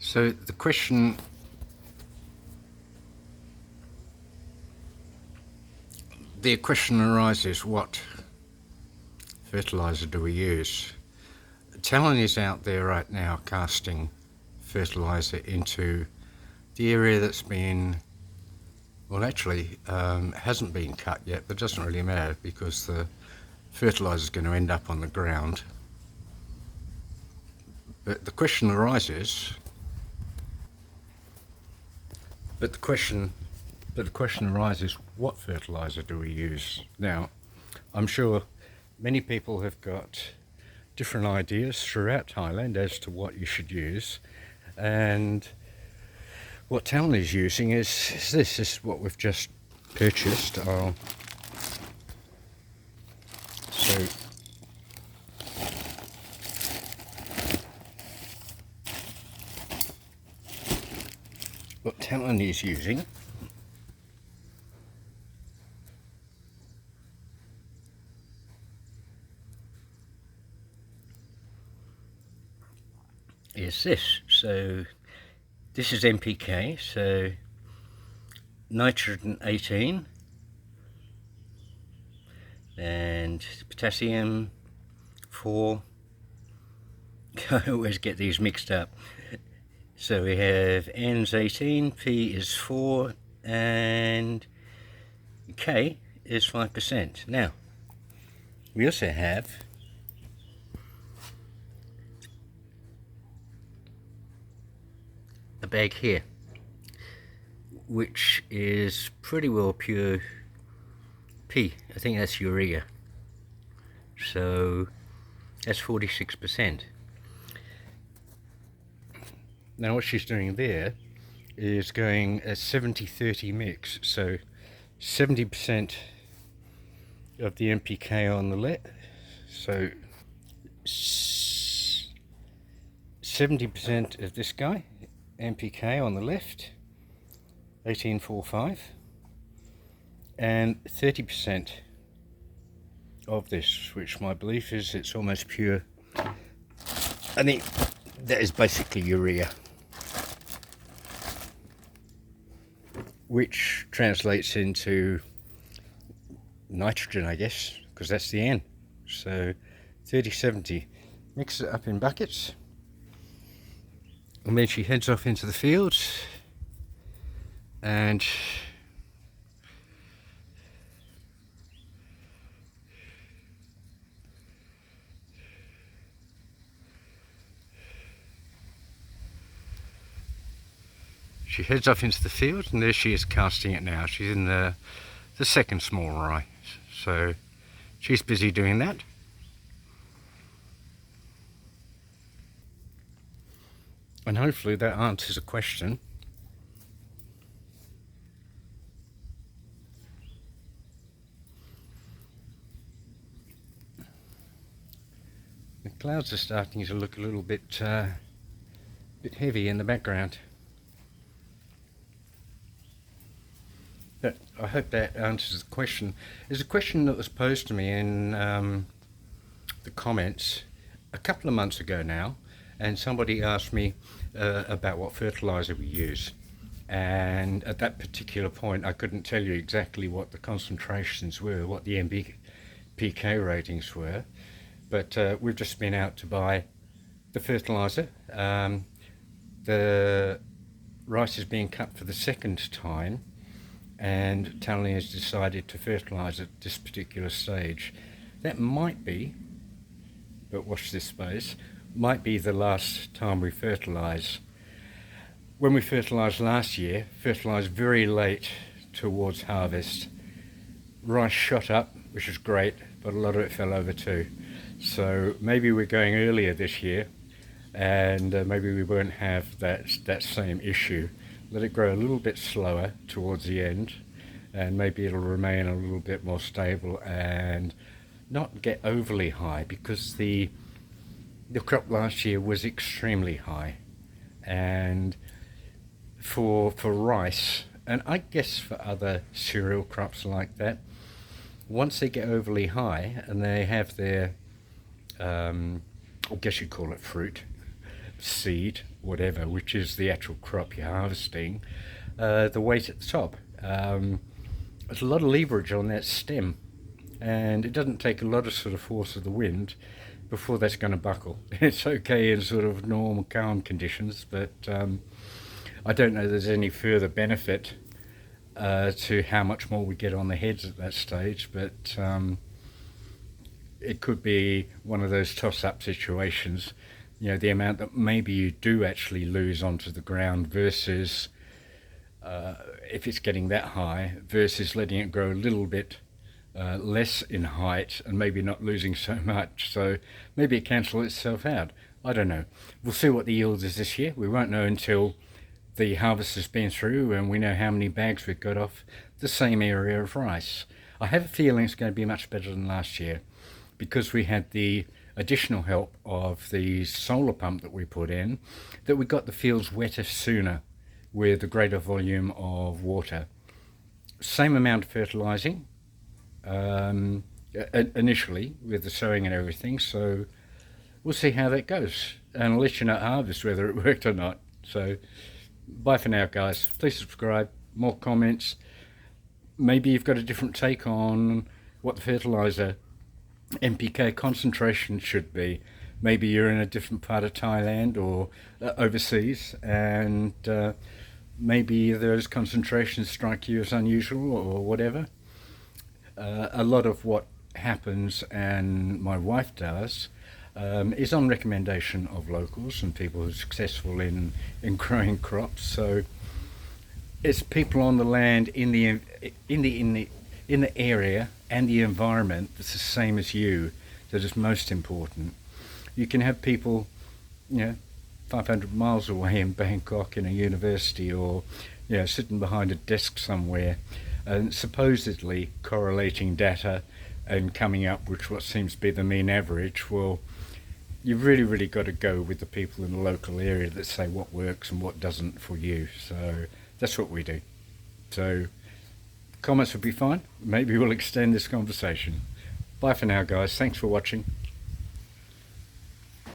So the question arises, what fertilizer do we use? Talon is out there right now casting fertilizer into the area that's been, well, actually hasn't been cut yet, but it doesn't really matter because the fertilizer is going to end up on the ground. But the question arises, what fertilizer do we use? Now, I'm sure many people have got different ideas throughout Thailand as to what you should use, and what Talon is using is this is what we've just purchased. So what Talon is using is this. So this is NPK, so nitrogen 18 and potassium 4. I always get these mixed up. So we have N's 18, P is 4, and K is 5%. Now, we also have a bag here, which is pretty well pure P. I think that's urea. So that's 46%. Now what she's doing there is going a 70-30 mix, so 70% of the NPK on the left, so 70% of this guy, NPK on the left, 1845, and 30% of this, which my belief is it's almost pure. I think that is basically urea, which translates into nitrogen, I guess, because that's the N. So 30-70. Mix it up in buckets, and then she heads off into the fields, and and there she is casting it now. She's in the second small rye, so she's busy doing that. And hopefully that answers a question. The clouds are starting to look a little bit heavy in the background. But I hope that answers the question. There's a question that was posed to me in the comments a couple of months ago now, and somebody asked me about what fertilizer we use. And at that particular point, I couldn't tell you exactly what the concentrations were, what the NPK ratings were, but we've just been out to buy the fertilizer. The rice is being cut for the second time, and Talon has decided to fertilise at this particular stage. That might be, but watch this space, might be the last time we fertilise. When we fertilised last year, fertilised very late towards harvest, rice shot up, which is great, but a lot of it fell over too. So maybe we're going earlier this year, and maybe we won't have that same issue. Let it grow a little bit slower towards the end, and maybe it'll remain a little bit more stable and not get overly high, because the crop last year was extremely high. And for rice, and I guess for other cereal crops like that, once they get overly high and they have their, I guess you'd call it fruit, seed, whatever, which is the actual crop you're harvesting, the weight at the top. There's a lot of leverage on that stem, and it doesn't take a lot of sort of force of the wind before that's going to buckle. It's okay in sort of normal calm conditions, but I don't know there's any further benefit to how much more we get on the heads at that stage, but it could be one of those toss-up situations, you know, the amount that maybe you do actually lose onto the ground versus if it's getting that high, versus letting it grow a little bit less in height and maybe not losing so much. So maybe it cancels itself out. I don't know. We'll see what the yield is this year. We won't know until the harvest has been through and we know how many bags we've got off the same area of rice. I have a feeling it's going to be much better than last year because we had the additional help of the solar pump that we put in, that we got the fields wetter sooner with a greater volume of water. Same amount of fertilizing initially with the sowing and everything, so we'll see how that goes and I'll let you know at harvest whether it worked or not. So bye for now, guys. Please subscribe, more comments. Maybe you've got a different take on what the fertilizer NPK concentration should be. Maybe you're in a different part of Thailand or overseas, and maybe those concentrations strike you as unusual or whatever. A lot of what happens and my wife does is on recommendation of locals and people who are successful in growing crops. So it's people on the land in the area and the environment that's the same as you that is most important. You can have people, you know, 500 miles away in Bangkok in a university, or, you know, sitting behind a desk somewhere and supposedly correlating data and coming up with what seems to be the mean average. Well, you've really got to go with the people in the local area that say what works and what doesn't for you. So that's what we do. So comments would be fine. Maybe we'll extend this conversation. Bye for now, guys. Thanks for watching.